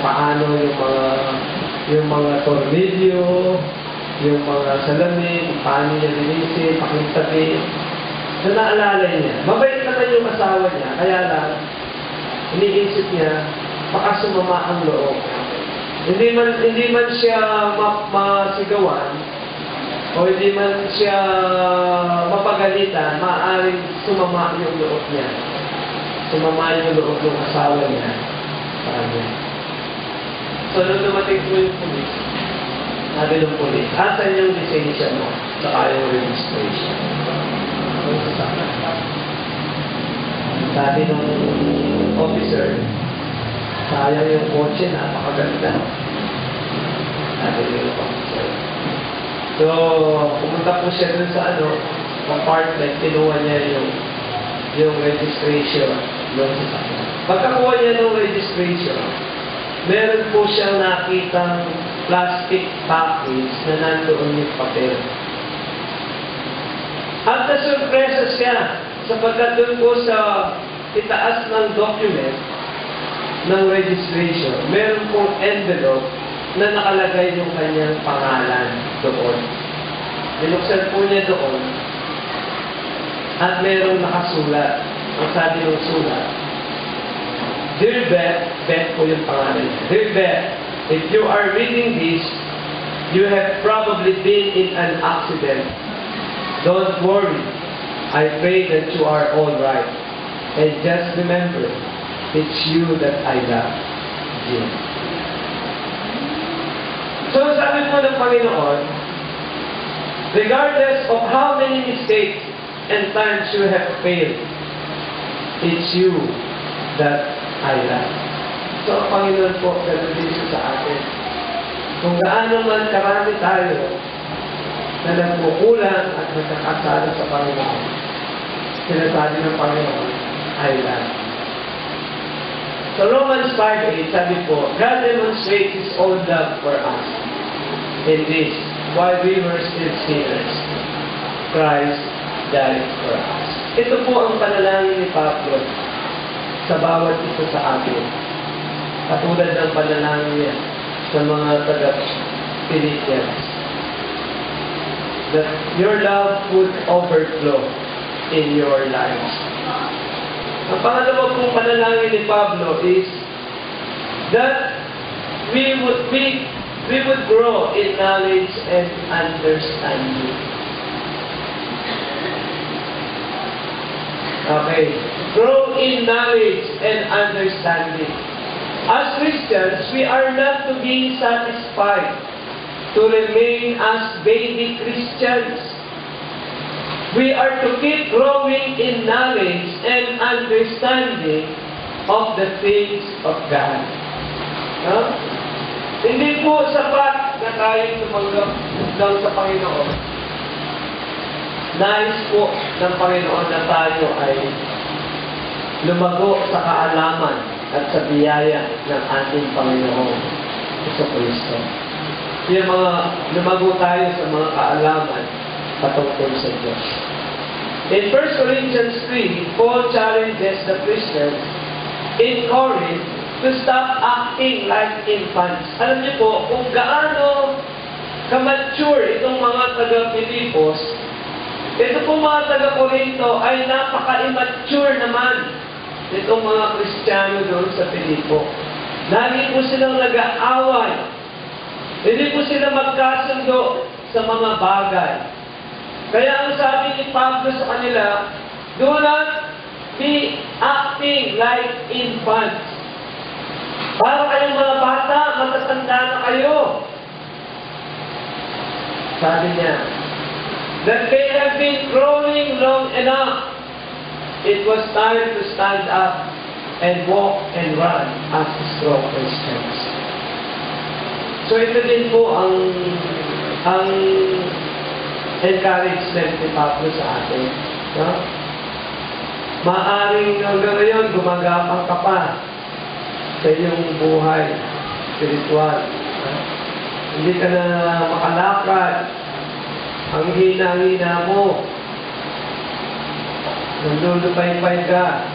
paano yung mga tornilyo, yung mga salamin, paano niya linisin, pakintabi. So, naalala niya. Mabait naman yung asawa niya, kaya lang, iniisip niya, baka sumama ang loob. Hindi man siya masigawan, o hindi man siya mapagalitan, maaaring sumama yung loob niya. Sumama yung loob ng asawa niya. So, nung dumating po yung pulis, sabi ng pulis, asan yung lisensya mo? Saka yung registration. Sabi ng officer, sayang yung kotse, napakaganda. Sabi ng officer. So, pumunta po siya dun sa apartment, kinuha niya yung registration ng sasakyan. Pagkakuha niya ng registration, meron po siyang nakitang plastic package na nandoon yung papel. At nasurpresa siya sapagkat doon po sa itaas ng document ng registration, meron pong envelope na nakalagay yung kanyang pangalan doon. Binuksan po niya doon at merong nakasulat. Ang sabi ng sulat, Dear Beth po yung pangalan. Dear Beth, if you are reading this, you have probably been in an accident. Don't worry. I pray that you are all right. And just remember, it's you that I love. Jim. So sabi po ng Panginoon, regardless of how many mistakes and times you have failed, it's you that I love. So ang Panginoon po, gano'n din sa atin. Kung gaano man karami tayo na nagkukulang at nagkakasala sa Panginoon, sinasabi ng Panginoon, I love. So Romans 5:8, sabi po, God demonstrates His own love for us in this, while we were still sinners, Christ died for us. Ito po ang panalangin ni Pablo sa bawat isa sa atin. Katulad ng panalangin niya sa mga taga-Philippians. That your love would overflow in your lives. Ang pangalawa pong panalangin ni Pablo is that we would grow in knowledge and understanding. Okay. Grow in knowledge and understanding. As Christians, we are not to be satisfied to remain as baby Christians. We are to keep growing in knowledge and understanding of the things of God. Huh? Hindi po sapat na tayo tumanggap lang sa Panginoon. Nais po ng Panginoon na tayo ay lumago sa kaalaman at sa biyaya ng ating Panginoon Jesucristo. Yung mga lumago tayo sa mga kaalaman patungkol sa Diyos. In 1 Corinthians 3, Paul challenges the Christians in Corinth to stop acting like infants. Alam niyo po, kung gaano ka-mature itong mga taga-Pilipos, ito po mga taga-Corinto ay napaka-immature naman itong mga Kristiyano doon sa Pilipo. Lagi po silang nag-aaway. Hindi po sila magkasundo sa mga bagay. Kaya ang sabi ni Pablo sa kanila, do not be acting like infants. Para kayong mga bata, matatanda na kayo. Sabi niya, that they have been growing long enough. It was time to stand up and walk and run as strong Christians. So ito din po ang encouragement ni Pablo sa atin. No? Maaring hanggang ngayon gumagapang ka pa sa iyong buhay spiritual. No? Hindi ka na makalakad. Ang hina-hina mo. Nandulupay-pay ka.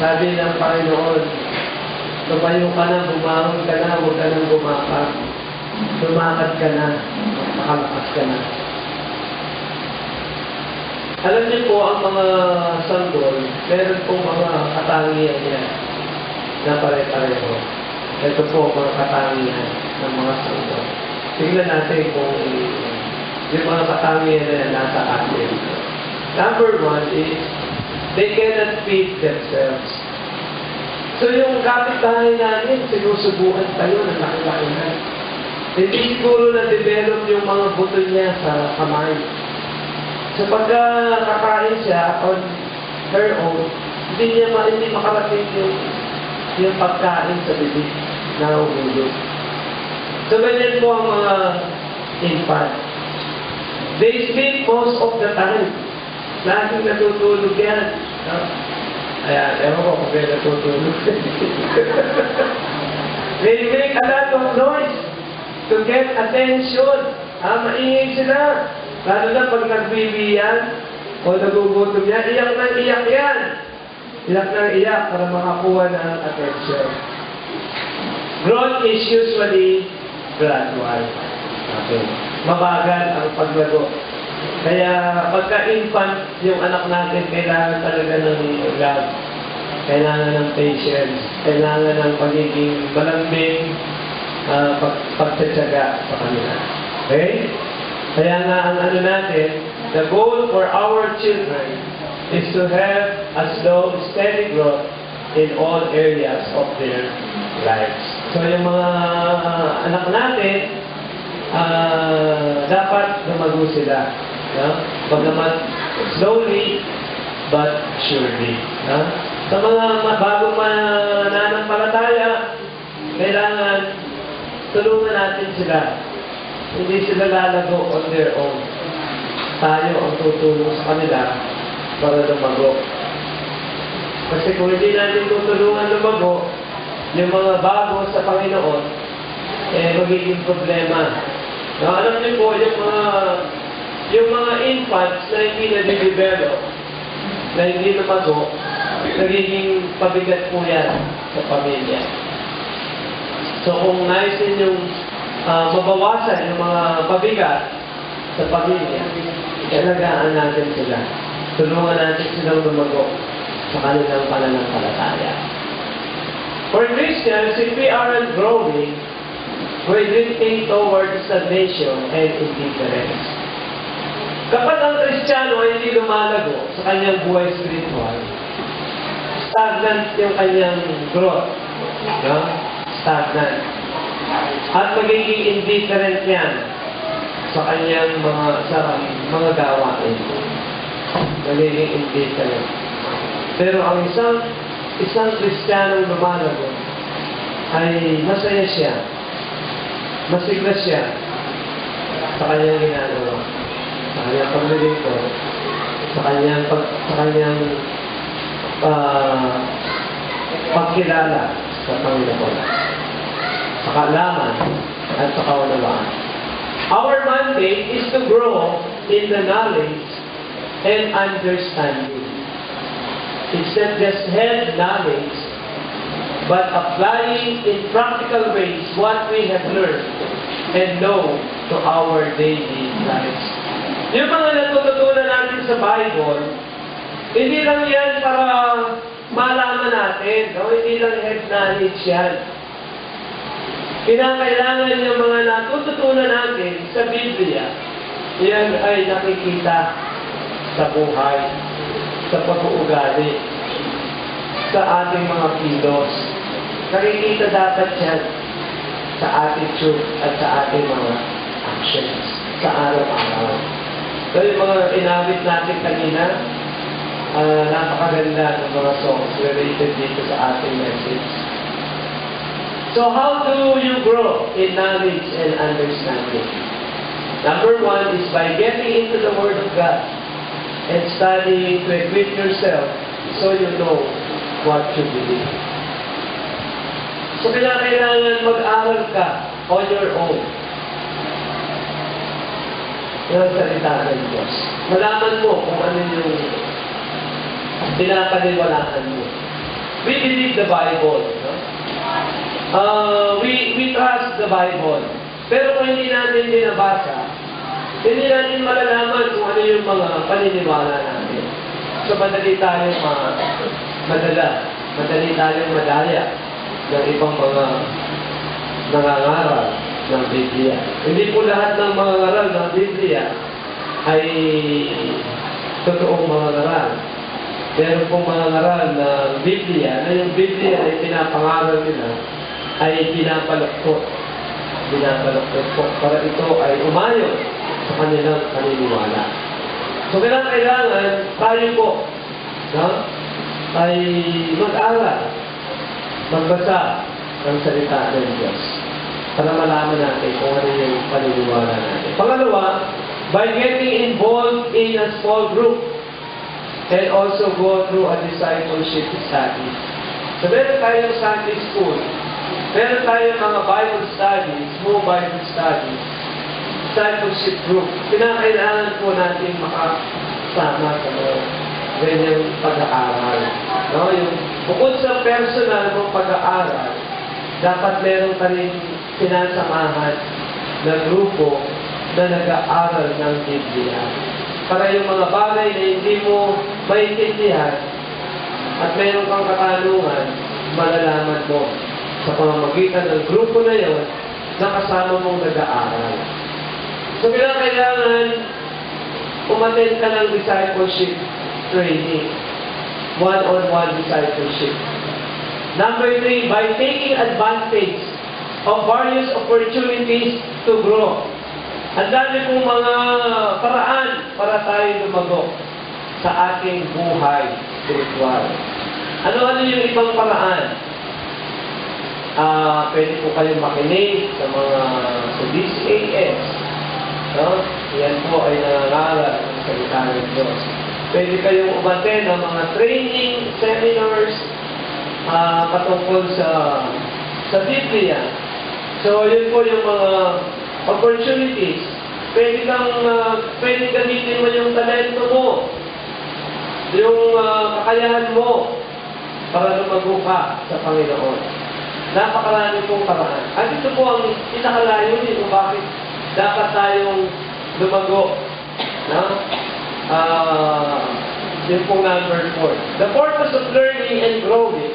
Sabi ng Panginoon, Tumayo ka na, bumangon ka na, huwag ka nang gumakap. Lumakad ka na, nakalakas ka na. Alam niyo po, ang mga sanggol, meron pong mga katangian yan na pare-pareho. Ito po mga katangian ng mga sanggol. Tingnan natin kung yung mga katangian na nasa atin. Number 1 is, they cannot feed themselves. So yung kapit-bahay namin, sinusubukan tayo ng laki-laki na. Hindi siguro na-develop yung mga buto niya sa kamay. So pagka kakain siya on her own, hindi makarating yung pagkain sa bibig na uhulog. So ganyan po ang mga infant. They sleep most of the time. Laging natutulog yan. Ayan, ewan ko kung kaya natutulog. They make a lot of noise to get attention. Maingay sila. Lalo na pag nagbibiyan o nagugutom yan, iyak ng iyak yan. Iyak ng iyak para makakuha ng attention. Growth is usually gradual. Okay. Mabagal ang paglago. Kaya pagka-infant yung anak natin, kailangan talaga ng love. Kailangan ng patience. Kailangan ng pagiging malambing, pagtsatsaga sa kanila. Okay? Kaya nga ang ano natin, the goal for our children is to have a slow, steady growth in all areas of their lives. So yung mga anak natin, dapat lumago sila. No? Pagkaman slowly but surely. No? Sa mga bagong mananampalataya, kailangan tulungan natin sila. Hindi sila lalago on their own. Tayo ang tutulong sa kanila para lumago. Kasi kung hindi natin tutulungan lumago, yung mga bago sa Panginoon, magiging problema. No, alam niyo po, yung mga infants na hindi na-develop, na hindi lumago, nagiging pabigat po yan sa pamilya. So kung nais ninyong mabawasan yung mga pabigat sa pamilya, ilagaan natin sila. Tulungan natin silang lumago sa kanilang pananampalataya. For Christians, if we aren't growing, we're drifting towards stagnation and indifference. Kapag ang Kristiyano ay hindi lumalago sa kanyang buhay spiritual, stagnant yung kanyang growth. No? Stagnant. At magiging indifferent yan sa kanyang mga gawain. Magiging indifferent. Pero ang isang Kristiyanong lumalago ay masaya siya. Masigla siya sa kanyang ginagawa. Sa kanyang paglilingkod. Sa kanyang pagkilala sa Panginoon. Sa kaalaman at sa kaunawaan. Our mandate is to grow in the knowledge and understanding. It's not just head knowledge, but applying in practical ways what we have learned and know to our daily lives. Yung mga natututunan natin sa Bible, hindi lang yan para malaman natin, no? Hindi lang head knowledge yan. Kinakailangan yung mga natututunan natin sa Biblia, yan ay nakikita sa buhay, sa pag-uugali, sa ating mga kilos. Nakikita dapat yan sa attitude at sa ating mga actions sa araw-araw. So yung mga inawit natin kanina, napakaganda ng mga songs related dito sa ating message. So how do you grow in knowledge and understanding? Number 1 is by getting into the Word of God and studying to equip yourself so you know what you believe. So kailangan mag-aral ka on your own. Yan ang salita ng Diyos. Malaman mo kung ano yung pinapaniwalaan mo. We believe the Bible. No? we trust the Bible. Pero kung hindi natin binabasa, hindi natin malalaman kung ano yung mga paniniwala natin. So, madali tayong madaya ng ibang mga nangangaral ng Biblia. Hindi po lahat ng mga ngaral ng Biblia ay totoong mga ngaral. Meron pong mga ngaral ng Biblia na yung Biblia ay pinapangaral nila ay pinapaluktot. Pinapaluktot po para ito ay umayon sa kanilang paniniwala. So, kailangan tayo po ay mag-aral, magbasa ng salita ng Diyos para malaman natin kung ano yung paniniwala natin. Pangalawa, by getting involved in a small group and also go through a discipleship study. So, meron tayong Sunday school, meron tayong mga Bible studies, small Bible studies, discipleship group. Kinakailangan po natin makasama sa mga ganyang pag-aaral. No? Yung, bukod sa personal mong pag-aaral, dapat meron ka rin sinasamahan na grupo na nag-aaral ng Biblia. Para yung mga bagay na hindi mo maintindihan at meron kang katanungan, malalaman mo sa pamamagitan ng grupo na yon na kasama mong nag-aaral. So, kailangan umattend ka ng discipleship training. One-on-one discipleship. Number 3, by taking advantage of various opportunities to grow. Ang dami pong mga paraan para tayo lumago sa ating buhay spiritual. Ano-ano yung ibang paraan? Pwede po kayong makinig sa mga sa DCAS. No? Yan po ay nangangaral ng salita ng Diyos. Pwede kayong umattend ng mga training, seminars, patungkol sa Biblia. So, yun po yung mga opportunities. Pwede gamitin mo yung talento mo, yung kakayahan mo para lumago ka sa Panginoon. Napakarami pong paraan. At ito po ang pinakalayunin kung bakit dapat tayong lumago. No? Yun pong number 4. The purpose of learning and growing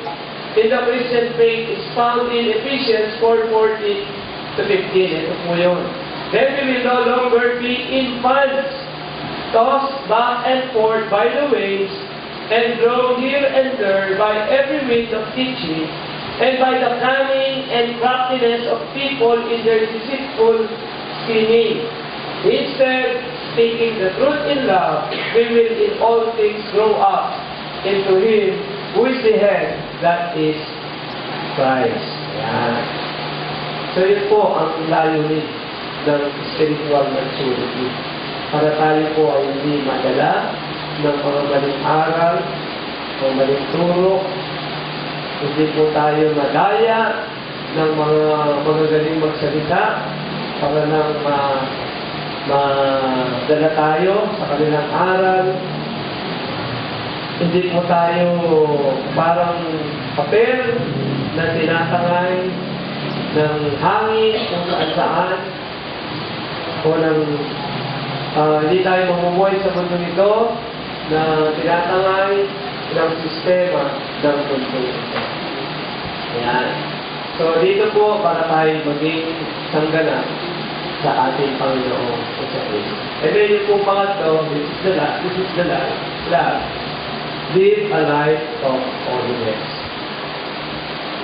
in the Christian faith is found in Ephesians 4:14 to 15. Ito po yun. Then we will no longer be infants, tossed back and forth by the waves, and blown here and there by every wind of teaching, and by the cunning and craftiness of people in their deceitful scheming. Instead, speaking the truth in love, we will in all things grow up into Him who is the head, that is Christ. Yan. So yun po ang layunin ng spiritual maturity. Para tayo po ay hindi madala ng mga maling aral o maling turo. Hindi po tayo madaya ng mga magagaling magsalita para nang madala tayo sa kanilang aral. Hindi po tayo parang papel na tinatangay ng hangin kung saan o hindi tayo mamumuhay sa mundo nito na tinatangay ng sistema ng mundo nito. Ayan. So, dito po para tayo maging sanggana sa ating Panginoon sa Kristo. And then yung po pangatlo, this is the last. Live a life of holiness.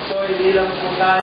So, hindi lang po tayo